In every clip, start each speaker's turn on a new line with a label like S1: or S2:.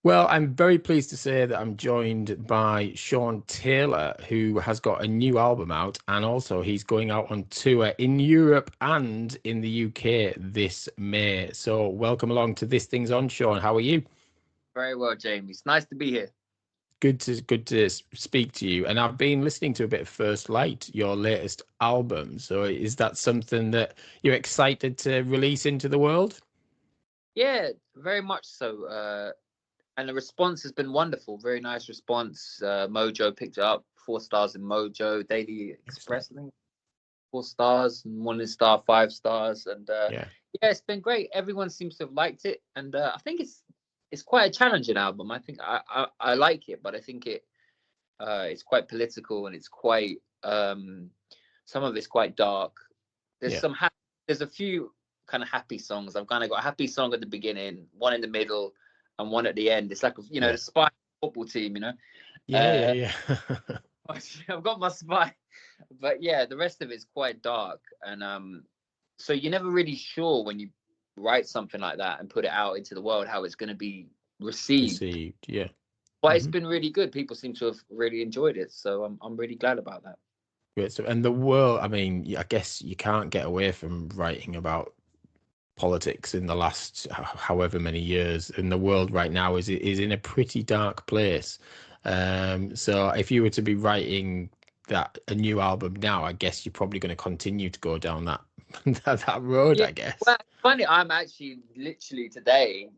S1: Well, I'm very pleased to say that I'm joined by Sean Taylor, who has got a new album out, and also he's going out on tour in Europe and in the UK this May. So, welcome along to This Thing's On, Sean. How are you?
S2: Very well, Jamie. It's nice to be here.
S1: Good to speak to you. And I've been listening to a bit of First Light, your latest album. So, is that something that you're excited to release into the world?
S2: Yeah, very much so. And the response has been wonderful. Very nice response. Mojo picked it up, 4 stars in Mojo. Daily
S1: Excellent.
S2: Express, I think, 4 stars, and Morning Star, 5 stars. And
S1: Yeah.
S2: yeah, it's been great. Everyone seems to have liked it, and I think it's quite a challenging album. I think I like it, but I think it's quite political and it's quite some of it's quite dark. There's
S1: Yeah.
S2: some there's a few kind of happy songs. I've kind of got a happy song at the beginning, one in the middle, and one at the end. It's like
S1: Yeah.
S2: the spy football team.
S1: Yeah.
S2: Uh,
S1: Yeah. Yeah.
S2: I've got my spy, but yeah, the rest of it's quite dark, and so you're never really sure when you write something like that and put it out into the world how it's going to be received.
S1: Received. Yeah.
S2: But it's
S1: Hmm.
S2: been really good. People seem to have really enjoyed it, so I'm really glad about that.
S1: Great. So, and the world, I mean, I guess you can't get away from writing about politics in the last however many years. And the world right now is in a pretty dark place. So if you were to be writing a new album now, I guess you're probably going to continue to go down that that road,
S2: Yeah,
S1: I guess.
S2: well, it's funny. I'm actually literally today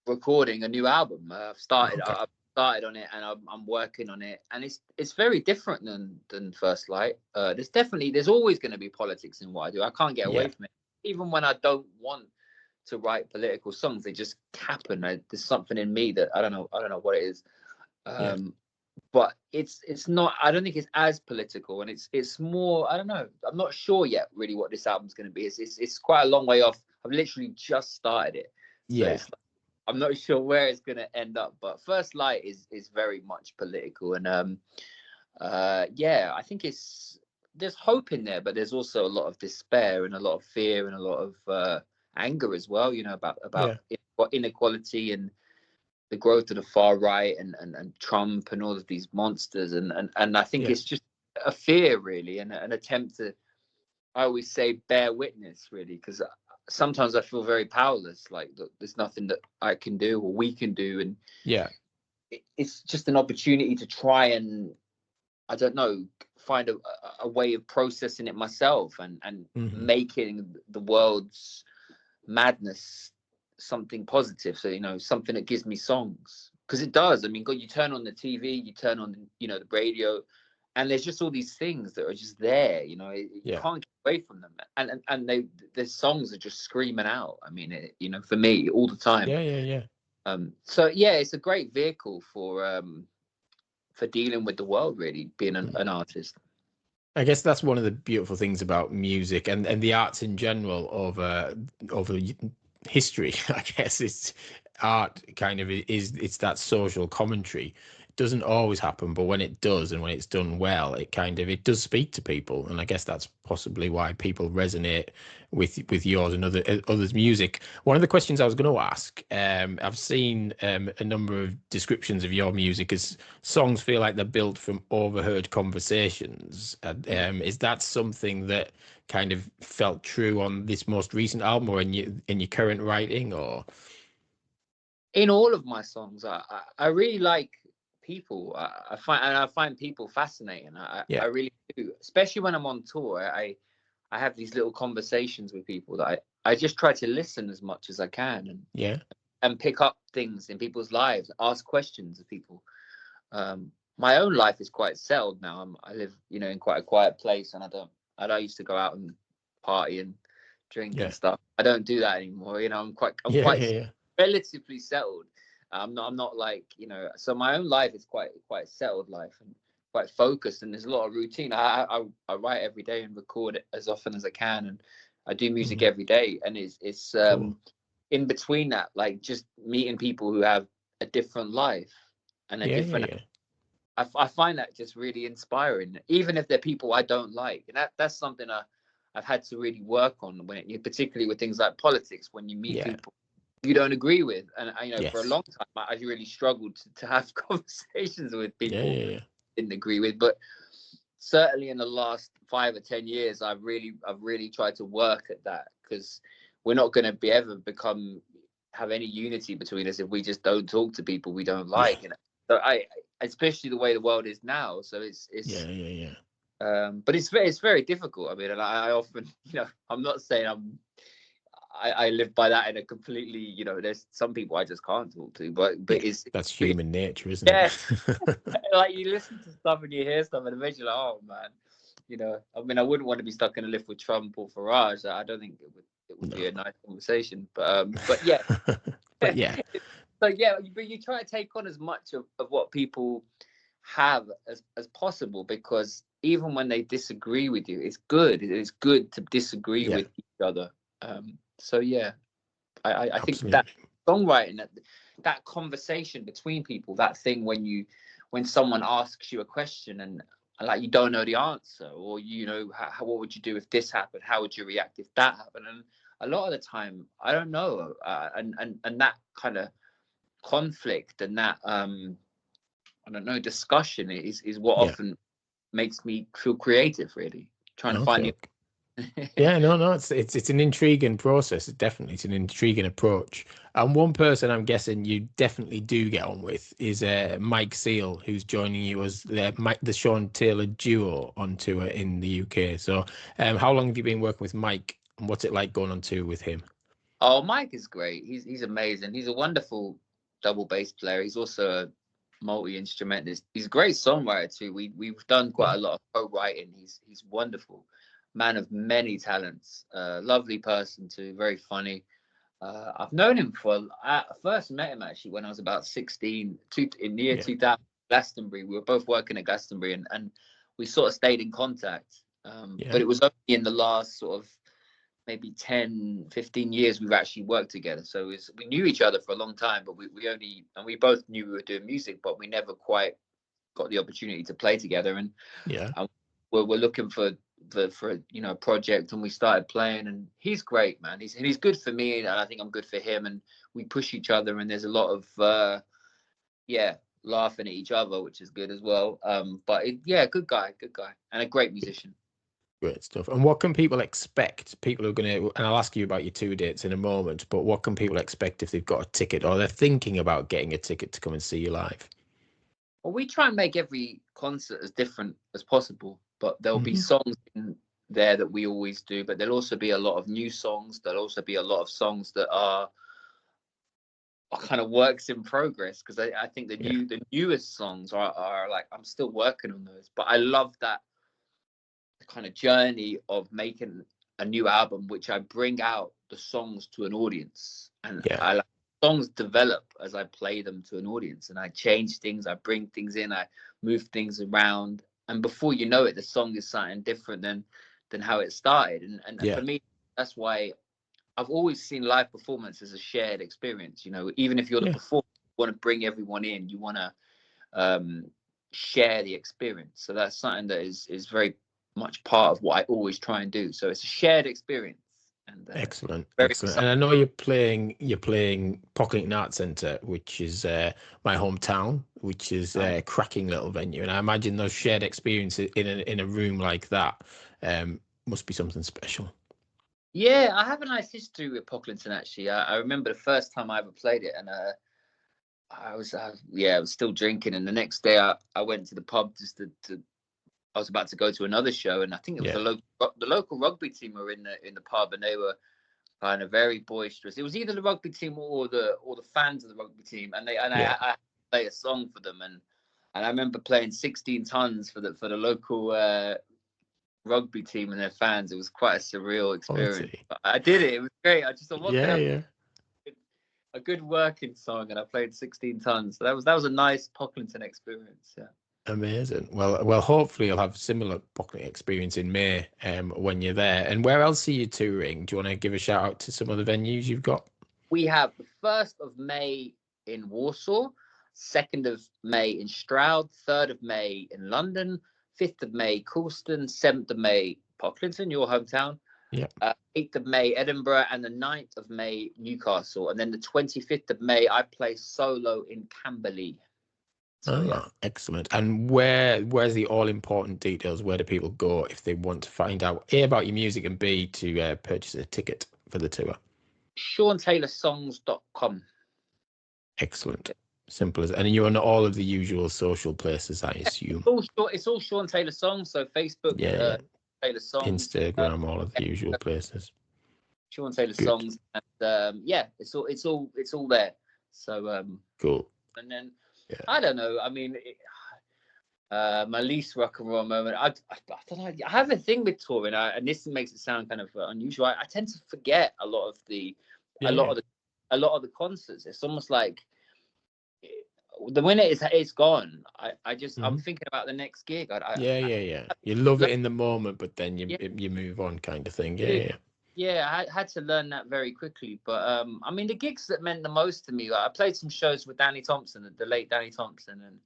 S2: recording a new album.
S1: Okay.
S2: I've started on it, and I'm working on it, and it's very different than First Light. There's always going to be politics in what I do. I can't get away
S1: Yeah.
S2: from it, even when I don't want to write political songs. They just happen. There's something in me that I don't know what it is.
S1: Yeah.
S2: Um, but it's not. I don't think it's as political, and it's more. I don't know. I'm not sure yet, really, what this album's going to be. It's quite a long way off. I've literally just started it, so
S1: Yeah.
S2: it's. I'm not sure where it's going to end up. But First Light is very much political, and yeah, I think there's hope in there, but there's also a lot of despair and a lot of fear and a lot of anger as well. About
S1: Yeah.
S2: inequality and the growth of the far right and Trump and all of these monsters and I think
S1: Yeah.
S2: it's just a fear really and an attempt to I always say bear witness really because sometimes I feel very powerless like there's nothing that I can do or we can do and
S1: Yeah.
S2: it's just an opportunity to try and I don't know find a way of processing it myself and
S1: Hmm.
S2: making the world's madness something positive so something that gives me songs because it does. I mean God, you turn on the TV, you turn on the radio, and there's just all these things that are just there. You
S1: Yeah.
S2: can't get away from them, and the songs are just screaming out. I mean for me all the time.
S1: Yeah. Yeah. Yeah.
S2: So yeah, it's a great vehicle for dealing with the world, really being an artist.
S1: I guess that's one of the beautiful things about music and the arts in general over history. I guess it's art kind of is it's that social commentary. It doesn't always happen, but when it does and when it's done well, it does speak to people. And I guess that's possibly why people resonate with yours and others' music. One of the questions I was going to ask, I've seen a number of descriptions of your music as songs feel like they're built from overheard conversations. Is that something that kind of felt true on this most recent album or in your current writing or
S2: In all of my songs, I really like people. I find people fascinating. I
S1: yeah,
S2: really do, especially when I'm on tour. I have these little conversations with people that I just try to listen as much as I can
S1: yeah,
S2: and pick up things in people's lives, ask questions of people. My own life is quite settled now. I live, in quite a quiet place, and I don't used to go out and party and drink and
S1: yeah,
S2: stuff. I don't do that anymore. I'm
S1: yeah,
S2: quite
S1: yeah,
S2: relatively settled. I'm not like So my own life is quite a settled life and quite focused, and there's a lot of routine. I write every day and record it as often as I can, and I do
S1: yeah.
S2: music
S1: Hmm.
S2: every day. And it's
S1: Cool.
S2: in between that, like just meeting people who have a different life and a
S1: Yeah, yeah,
S2: different.
S1: yeah,
S2: I find that just really inspiring, even if they're people I don't like, and that's something I've had to really work on particularly with things like politics. When you meet
S1: yeah,
S2: people you don't agree with. And you know, for a
S1: Yes.
S2: long time, I really struggled to have conversations with
S1: Yeah,
S2: people
S1: yeah, yeah.
S2: I didn't agree with. But certainly in the last 5 or 10 years, I've really tried to work at that, because we're not going to be ever have any unity between us if we just don't talk to people we don't
S1: Yeah.
S2: like. You know, so especially the way the world is now. So
S1: Yeah, yeah, yeah.
S2: but it's very difficult. I mean, and I often, you know, I'm not saying I live by that in a completely, you know, there's some people I just can't talk to, but
S1: Yeah,
S2: it's
S1: that's human nature, isn't
S2: yeah,
S1: it?
S2: like you listen to stuff and you hear stuff and eventually like, oh man, you know, I mean, I wouldn't want to be stuck in a lift with Trump or Farage. I don't think it would
S1: No.
S2: be a nice conversation. But yeah,
S1: But yeah,
S2: so yeah, but you try to take on as much of what people have as possible, because even when they disagree with you, it's good. It's good to disagree
S1: yeah,
S2: with each other. So yeah, I think that
S1: absolutely.
S2: songwriting, that conversation between people, that thing when someone asks you a question and like you don't know the answer, or you know what would you do if this happened, how would you react if that happened, and a lot of the time I don't know, and that kind of conflict and that I don't know, discussion is what
S1: Yeah.
S2: often makes me feel creative, really trying to
S1: Okay.
S2: find
S1: Okay. Yeah, no, it's an intriguing process. Definitely, it's an intriguing approach. And one person I'm guessing you definitely do get on with is Mike Seal, who's joining you as the Sean Taylor duo on tour in the UK. So, how long have you been working with Mike, and what's it like going on tour with him?
S2: Oh, Mike is great. He's amazing. He's a wonderful double bass player. He's also a multi-instrumentalist. He's a great songwriter too. We've done quite
S1: Yeah,
S2: a lot of co-writing. He's wonderful, man of many talents. Lovely person too. Very funny. I've known him I first met him actually when I was about 16, in the year
S1: yeah,
S2: 2000, Glastonbury. We were both working at Glastonbury, and we sort of stayed in contact. But
S1: yeah,
S2: it was only in the last sort of maybe 10, 15 years we've actually worked together. So we knew each other for a long time, but we both knew we were doing music, but we never quite got the opportunity to play together.
S1: yeah.
S2: And we're looking for you know, a project, and we started playing, and he's great, man. He's good for me, and I think I'm good for him, and we push each other, and there's a lot of yeah, laughing at each other, which is good as well. Yeah, good guy, and a great musician.
S1: Great stuff. And what can people expect? People are going to, and I'll ask you about your tour dates in a moment, but what can people expect if they've got a ticket or they're thinking about getting a ticket to come and see you live?
S2: Well, we try and make every concert as different as possible, but there'll be
S1: Hmm.
S2: songs in there that we always do, but there'll also be a lot of new songs. There'll also be a lot of songs that are kind of works in progress, because I think
S1: Yeah,
S2: the newest songs are like, I'm still working on those, but I love that kind of journey of making a new album, which I bring out the songs to an audience, and
S1: yeah,
S2: I like songs develop as I play them to an audience, and I change things, I bring things in, I move things around, and before you know it, the song is something different than how it started, and
S1: yeah,
S2: for me, that's why I've always seen live performance as a shared experience. You know, even if you're the
S1: yeah.
S2: performer, you want to bring everyone in, you want to um, share the experience. So that's something that is very much part of what I always try and do. So it's a shared experience, and
S1: Excellent,
S2: very
S1: excellent.
S2: exciting.
S1: And I know you're playing Pocklington Arts Centre, which is my hometown, which is
S2: Nice.
S1: a cracking little venue. And I imagine those shared experiences in a room like that must be something special.
S2: Yeah, I have a nice history with Pocklington actually. I remember the first time I ever played it, and I was still drinking, and the next day I went to the pub just to I was about to go to another show, and I think it was
S1: Yeah,
S2: the local rugby team were in the pub, and they were kind of very boisterous. It was either the rugby team or the fans of the rugby team, and
S1: yeah.
S2: I played a song for them, and I remember playing 16 tons for the local rugby team and their fans. It was quite a surreal experience.
S1: Quality.
S2: But I did it. It was great. I just thought, what can
S1: Yeah,
S2: I
S1: yeah.
S2: a good working song, and I played 16 tons. So that was a nice Pocklington experience. Yeah.
S1: Amazing. Well, hopefully you'll have similar Pockling experience in May when you're there. And where else are you touring? Do you want to give a shout out to some of the venues you've got?
S2: We have the 1st of May in Warsaw, 2nd of May in Stroud, 3rd of May in London, 5th of May Coulston, 7th of May Pocklington, your hometown,
S1: Yeah.
S2: 8th of May, Edinburgh, and the 9th of May, Newcastle. And then the 25th of May, I play solo in Camberley. So, yeah.
S1: Excellent. And where's the all important details? Where do people go if they want to find out A, about your music, and B, to purchase a ticket for the tour?
S2: SeanTaylorSongs.com.
S1: Excellent. Simple as. And you're on all of the usual social places, I assume.
S2: It's all Sean Taylor Songs. So Facebook, Taylor Songs,
S1: Instagram, all of the usual places.
S2: Sean Taylor Songs, and it's all there. So
S1: cool.
S2: And then I don't know. I mean, my least rock and roll moment. I don't know. I have a thing with touring, and this makes it sound kind of unusual. I tend to forget a lot of the concerts. It's almost like the minute it's gone. I'm thinking about the next gig.
S1: You love it in the moment, but then you move on, kind of thing.
S2: I had to learn that very quickly. But I mean, the gigs that meant the most to me, like, I played some shows with Danny Thompson, the late Danny Thompson, and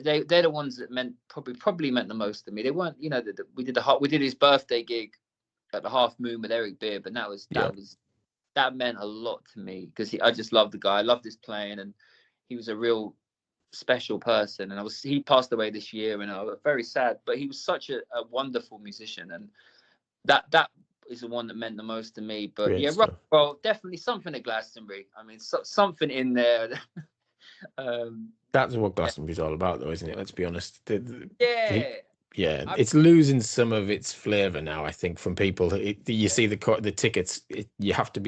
S2: they're the ones that probably meant the most to me. They weren't, we did his birthday gig at the Half Moon with Eric Beard, but that meant a lot to me because I just loved the guy. I loved his playing, and he was a real special person. And he passed away this year, and I was very sad. But he was such a wonderful musician, and that is the one that meant the most to me. But rock and roll, definitely something at Glastonbury. I mean, something in there.
S1: That's what Glastonbury's all about, though, isn't it? Let's be honest. It's losing some of its flavour now. I think from people, you see the tickets. You have to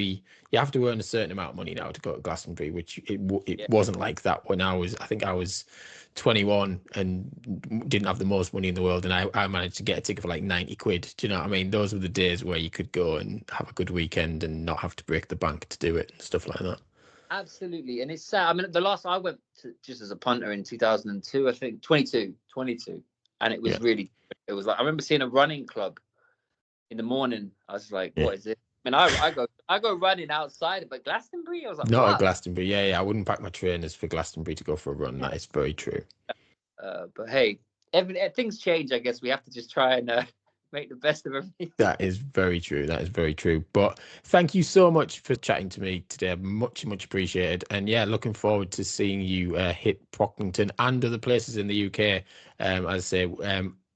S1: earn a certain amount of money now to go to Glastonbury, which it wasn't like that when I was 21 and didn't have the most money in the world, and I managed to get a ticket for like 90 quid. Do you know what I mean? Those were the days where you could go and have a good weekend and not have to break the bank to do it and stuff like that.
S2: Absolutely. And it's sad. I mean, the last I went to just as a punter in 2002, I think 22, and it was it was like, I remember seeing a running club in the morning. I was like, what is it? I mean, I go running outside, but Glastonbury, I was like,
S1: not at Glastonbury. I wouldn't pack my trainers for Glastonbury to go for a run. That is very true.
S2: But hey, things change. I guess we have to just try and make the best of everything.
S1: That is very true. But thank you so much for chatting to me today. Much appreciated. And looking forward to seeing you hit Pocklington and other places in the UK. As I say,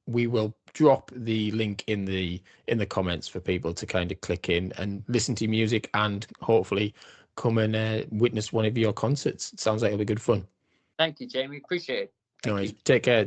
S1: we will drop the link in the comments for people to kind of click in and listen to your music and hopefully come and witness one of your concerts. It sounds like it'll be good fun.
S2: Thank you, Jamie. Appreciate it.
S1: No worries. Take care.